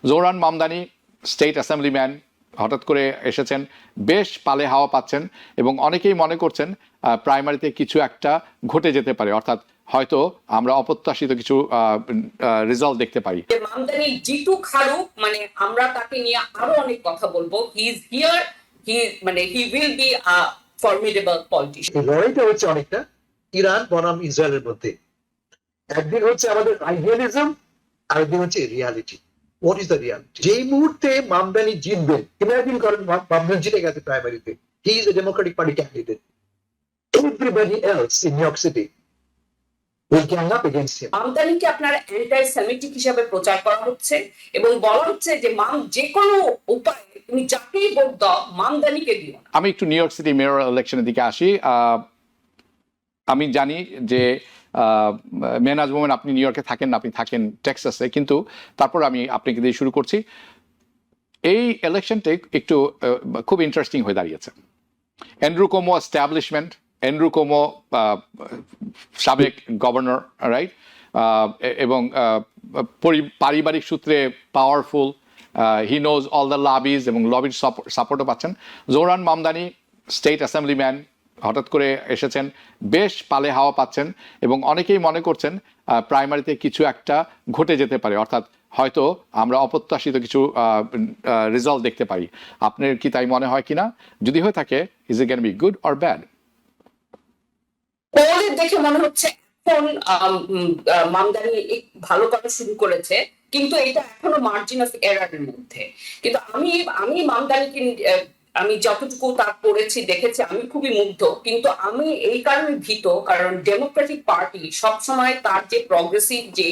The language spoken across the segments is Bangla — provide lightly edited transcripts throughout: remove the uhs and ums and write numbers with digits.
জোহরান মামদানি স্টেট অ্যাসেম্বলিম্যান হঠাৎ করে এসেছেন, বেশ পালে হাওয়া পাচ্ছেন এবং অনেকেই মনে করছেন প্রাইমারিতে কিছু একটা ঘটে যেতে পারে, অর্থাৎ হয়তো আমরা অপ্রত্যাশিত কিছু রেজাল্ট দেখতে পারি। মামদানি জিতু খারুক, মানে আমরা তাকে নিয়ে আরো অনেক কথা বলবো। He is here, he will be a formidable politician. এই লড়াইটা হচ্ছে অনেকটা ইরান বনাম ইসরায়েলের মধ্যে। একদিন হচ্ছে আমাদের আইডিয়ালিজম, আরেকদিন হচ্ছে reality. What is the reality? যেই মুহূর্তে মামদানি জিতবেন, ইমাজিন করেন মামদানি জিতে গেছে প্রাইমারিতে, he is a democratic party candidate, everybody else in New York city will gang up against him. মামদানিকে আপনার অ্যান্টি সেমিটিক হিসাবে প্রচার করা হচ্ছে এবং বলা হচ্ছে যে যে কোনো উপায়ে তুমি যাকেই ভোট দাও মামদানিকে দিও না। আমি একটু নিউ ইয়র্ক সিটি মেয়র ইলেকশনের দিকে আসি। আমি জানি যে মেহনাজ মোমেন আপনি নিউ ইয়র্কে থাকেন না, আপনি থাকেন টেক্সাসে, কিন্তু তারপর আমি আপনাকে দিয়ে শুরু করছি। এই ইলেকশনটা একটু খুব ইন্টারেস্টিং হয়ে দাঁড়িয়েছে। Andrew Cuomo establishment, Andrew Cuomo সাবেক গভর্নর, রাইট, এবং পারিবারিক সূত্রে powerful, he knows all the lobbies এবং লবির সাপোর্টও পাচ্ছেন। জোহরান মামদানি স্টেট অ্যাসেম্বলিম্যান হঠাৎ করে এসেছেন, বেশ পালে হাওয়া পাচ্ছেন এবং অনেকেই মনে করছেন প্রাইমারিতে কিছু একটা ঘটে যেতে পারে, অর্থাৎ হয়তো আমরা অপ্রত্যাশিত কিছু রেজাল্ট দেখতে পারি। আপনার কি তাই মনে হয় কিনা? যদি হয়ে থাকে, is it can be good or bad? পোলে দেখে মনে হচ্ছে এখন মামদানি ভালো করা শুরু করেছে, কিন্তু এটা এখনো মার্জিন অফ এরারের মধ্যে। কিন্তু আমি মামদানিকে আমি যতটুকু তার পড়েছি দেখেছি আমি খুবই মুগ্ধ, কিন্তু আমি এই কারণে ভীত, কারণ ডেমোক্রেটিক পার্টি সবসময় তার যে প্রগ্রেসিভ যে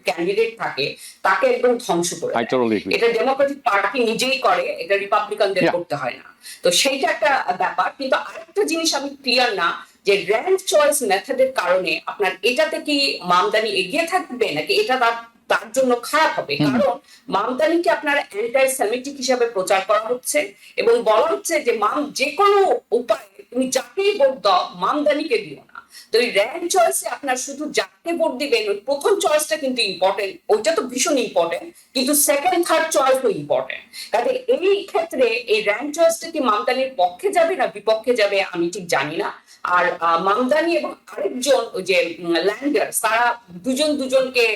ক্যান্ডিডেট থাকে তাকে একদম ধ্বংস করে। এটা ডেমোক্রেটিক পার্টি নিজেই করে, এটা রিপাবলিকানদের করতে হয় না। তো সেইটা একটা ব্যাপার। কিন্তু আরেকটা জিনিস আমি ক্লিয়ার না যে র্যাঙ্ক চয়েস মেথডের কারণে আপনার এটাতে কি মামদানি এগিয়ে থাকবে নাকি এটা তার জন্য খারাপ হবে। কারণ মামদানিকে আপনার অ্যান্টি সেমিটিক হিসাবে প্রচার করা হচ্ছে এবং বলা হচ্ছে যে যে কোনো উপায়ে তুমি যাকেই ভোট দাও মামদানিকে দিও না। তো এই র্যাঙ্ক চয়েসে আপনার শুধু যাকে ভোট দিবেন ওই প্রথম চয়েসটা কিন্তু ইম্পর্টেন্ট, ওইটা তো ভীষণ ইম্পর্টেন্ট, কিন্তু সেকেন্ড থার্ড চয়েসও ইম্পর্টেন্ট। কাজে এই ক্ষেত্রে এই র্যাঙ্ক চয়েসটা কি মামদানির পক্ষে যাবে না বিপক্ষে যাবে আমি ঠিক জানি না। আর মামদানি এবং আরেকজন ওই যে ল্যান্ডার্স, তারা দুজনকে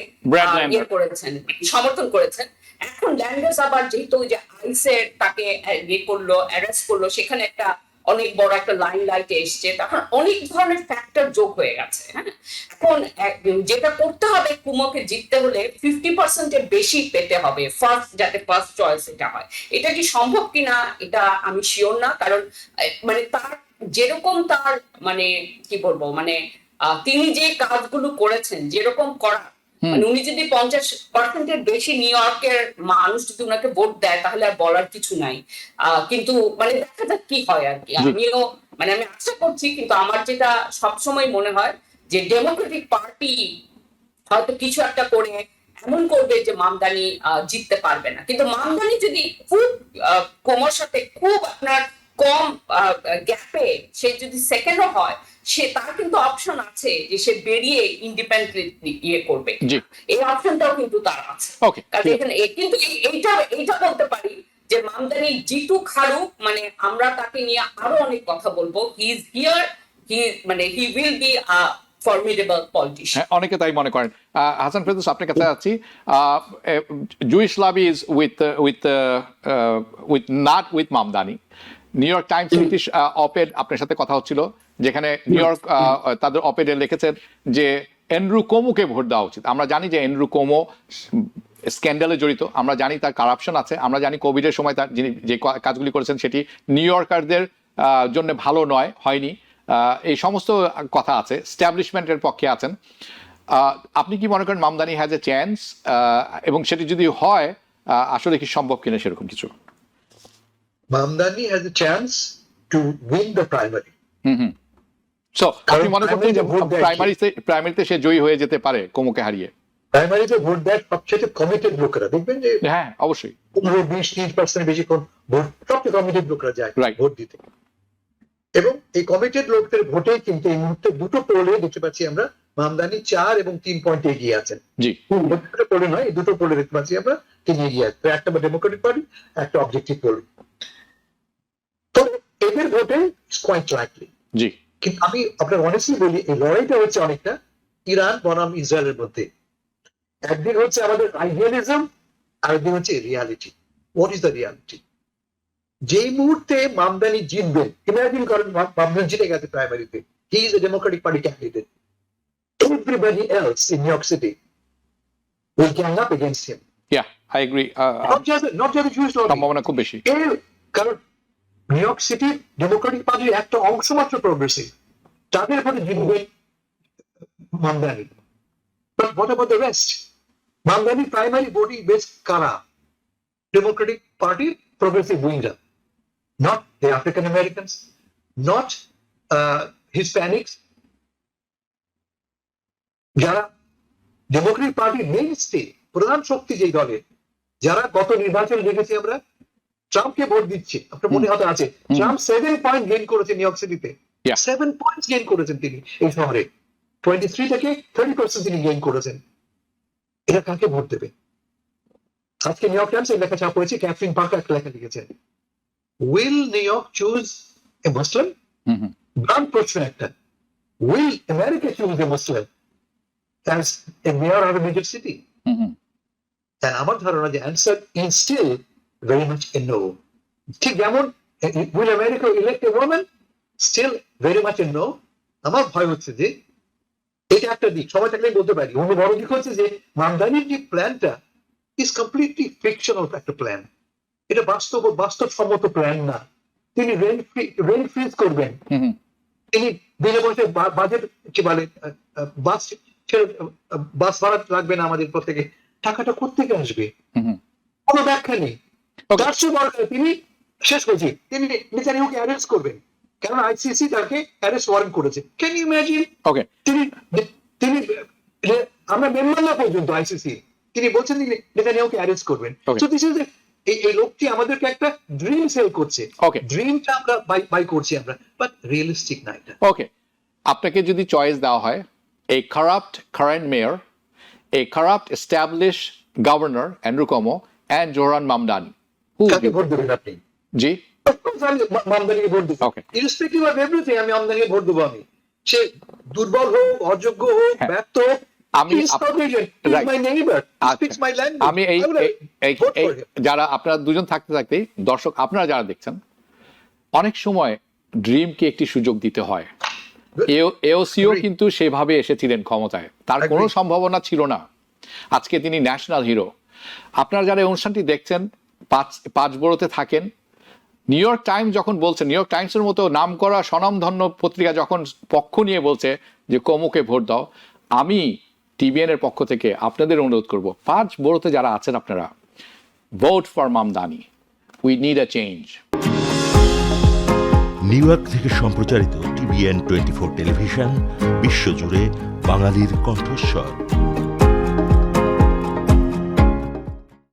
ইয়ে করেছেন, সমর্থন করেছেন। এখন ল্যান্ডার্স আবার যেহেতু যে আইসের তাকে ইয়ে করলো, অ্যারেস্ট করলো, সেখানে একটা অনেক বড় একটা লাইন লাইটে এসছে, তখন অনেক ধরনের ফ্যাক্টর যোগ হয়ে গেছে। হ্যাঁ, এখন যেটা করতে হবে, কুমোকে জিততে হলে 50% বেশি পেতে হবে ফার্স্ট, যাতে ফার্স্ট চয়েস এটা হয়। এটা কি সম্ভব কিনা এটা আমি শিওর না, কারণ মানে তার যেরকম তার মানে কি বলবো, মানে তিনি যে কাজগুলো করেছেন যেরকম করা, মানে উনি যদি 50% বেশি নিউ ইয়র্কের মানুষ যদি উনাকে ভোট দেয় তাহলে আর বলার কিছু নাই। কিন্তু মানে দেখা যাক কি হয় আর কি। আমিও মানে আমি আশা করছি, কিন্তু আমার যেটা সবসময় মনে হয় যে ডেমোক্রেটিক পার্টি হয়তো কিছু একটা করে এমন করবে যে মামদানি জিততে পারবে না। কিন্তু মামদানি যদি খুব কোমর সাথে খুব আপনার কম গ্যাপে সে যদি সেকেন্ডও হয়, সে তার কিন্তু অপশন আছে যে সে বেরিয়ে ইন্ডিপেন্ডেন্টলি ইয়ে করবে, এই অপশনটাও কিন্তু তার আছে। কারণ এখানে কিন্তু এইটা বলতে পারি যে মামদানি জিতু খারুক, মানে আমরা তাকে নিয়ে আরো অনেক কথা বলবো। He is here, he will be a formidable politician. অনেকে তাই মনে করেন। হাসান ফেরদৌস, আপনার কাছে আছি। Jewish lobbies not with Mamdani. New York Times একটি অপেড আপনার সাথে কথা হচ্ছিল, যেখানে নিউ ইয়র্ক তাদের অপেডে লিখেছেন যে অ্যান্ড্রু কোমোকে ভোট দেওয়া উচিত। আমরা জানি যে অ্যান্ড্রু কোমো স্ক্যান্ডালে জড়িত, আমরা জানি তার কারাপশন আছে, আমরা জানি কোভিডের সময় তার যিনি যে কাজগুলি করেছেন সেটি নিউ ইয়র্কারদের জন্য ভালো নয়, হয়নি, এই সমস্ত কথা আছে, স্ট্যাবলিশমেন্টের পক্ষে আছেন। আপনি কি মনে করেন মামদানি হ্যাজ এ চান্স, এবং সেটি যদি হয় আসলে কি সম্ভব কিনা সেরকম কিছু? Mamdani has a chance to win the primary. So আপনি মনে করছেন যে প্রাইমারিতে সে জয়ী হয়ে যেতে পারে কোমোকে হারিয়ে? প্রাইমারিতে ভোট দেয় সবচেয়ে কমিটেড লোকেরা, দেখবেন যে হ্যাঁ অবশ্যই 15-20-30% বেশি কোন ভোট সবচেয়ে কমিটেড লোকরা যায় ভোট দিতে। এবং এই কমিটেড লোকদের ভোটে কিন্তু এই মুহূর্তে দুটো পোলে দেখতে পাচ্ছি আমরা মামদানি 4 এবং 3 পয়েন্টে এগিয়ে আছেন। জি পোলে নয়, এই দুটো পোলে দেখতে পাচ্ছি আমরা তিনি এগিয়ে আছেন, একটা ডেমোক্রেটিক পার্টি, একটা অবজেক্টিভ পোল। তো এদের ভোটে কোয়াইট লাইকলি। জি কিন্তু আমি আপনার অনেস্টলি বলি, এই লড়াইটা হচ্ছে অনেকটা ইরান বনাম ইসরায়েলের মধ্যে। একদিন হচ্ছে আমাদের আইডিয়ালিজম, আরেকদিন হচ্ছে reality. What is the reality? যেই মুহূর্তে মামদানি জিতবেন, ইমাজিন করেন মামদানি জিতে গেছে প্রাইমারিতে, he is a democratic party candidate, everybody else in New York City will gang up against him. I agree, Not just the Jewish lobby. সম্ভাবনা খুব বেশি। কারণ নিউ ইয়র্ক সিটি ডেমোক্রেটিক পার্টির একটা অংশ মাত্র প্রগ্রেসিভ, তাদের উপরে জিতবেন Mamdani. But what about the rest? Mamdani primary voting base কারা? ডেমোক্রেটিক পার্টি প্রগ্রেসিভ উইংরা, not the African Americans, not Hispanics, যারা ডেমোক্রেটিক পার্টির মেইন স্টে, প্রধান শক্তি যেই দলের, যারা গত নির্বাচনে দেখেছি আমরা ট্রাম্পকে ভোট দিচ্ছে। আপনার মনে হতে আছে ট্রাম্প 7 পয়েন্ট গেইন করেছে নিউ ইয়র্ক সিটিতে, 7 পয়েন্ট গেইন করেছেন তিনি এই শহরে, 23 থেকে 30% তিনি গেইন করেছেন। এরা কাকে ভোট দেবে? আজকে নিউ ইয়র্ক টাইমস এর লেখা ছাপা হয়েছে, ক্যাথরিন পার্কার একটা লেখা লিখেছেন, will new York choose a Muslim? Brand প্রশ্ন একটা, will America choose a Muslim as a mayor of a major city? And আমার ধারণা যে answer is still very much a no. ঠিক যেমন will America elect a woman? Still very much a no. আমার ভয় হচ্ছে যে এটা একটা দিক, সবাই থাকলে বলতে পারি। অন্য বড় দিক হচ্ছে যে মামদানির যে প্ল্যানটা is completely fictional একটা প্ল্যান, এটা বাস্তবসম্মত প্ল্যান না। তিনি রেন্ট ফ্রিজ করবেন, তিনি বিনা পয়সায় বাজেট কি বলে বাস ভাড়া লাগবে না আমাদের প্রত্যেকে, টাকাটা কোথেকে আসবে? কোনো ব্যাখ্যা নেই। তার চেয়ে বড় কথা, তিনি শেষ করছি, তিনি নেতানিয়াহুকে অ্যারেস্ট করবেন, কারণ আইসিসি তাকে অ্যারেস্ট ওয়ারেন্ট করেছে। Can you imagine? তিনি আমরা মেম্বার না পর্যন্ত আইসিসি, তিনি বলছেন নেতানিয়াহুকে অ্যারেস্ট করবেন। সো দিস ইজ এই লোকটি আমাদেরকে একটা ড্রিম সেল করছে, ড্রিমটা আমরা বাই করছি আমরা, বাট রিয়েলিস্টিক না এটা। ওকে, আপনাকে যদি চয়েস দেওয়া হয়, a corrupt current mayor, a corrupt established governor Andrew Cuomo, and Zohran Mamdani, who would কাকে you? ভোট দেবেন আপনি? জি মামদানিকে ভোট দেবো। Okay. ইররেসপেক্টিভ অফ এভরিথিং আমি মামদানিকে ভোট দেবো। আমি সে দুর্বল হোক, অযোগ্য হোক, ব্যর্থ হোক, আমি যারা আপনারা দুজন থাকতে থাকতেই দর্শক আপনারা যারা দেখছেন, অনেক সময় ড্রিমকে একটি সুযোগ দিতে হয়। এওসিও কিন্তু সেভাবে এসেছিলেন ক্ষমতায়, তার কোনো সম্ভাবনা ছিল না। আজকে তিনি ন্যাশনাল হিরো। আপনারা যারা এই অনুষ্ঠানটি দেখছেন, পাঁচ বড়োতে থাকেন, নিউ ইয়র্ক টাইমস যখন বলছে, নিউ ইয়র্ক টাইমসের মতো নাম করা স্বনামধন্য পত্রিকা যখন পক্ষ নিয়ে বলছে যে কমুকে ভোট দাও, আমি টিবিএন এর পক্ষ থেকে আপনাদের অনুরোধ করব, 5 বড়োতে যারা আছেন আপনারা, vote for Mamdani. We need a change. New York থেকে সম্প্রচারিত টিবিএন 24 টেলিভিশন, বিশ্বজুড়ে বাঙালির কণ্ঠস্বর।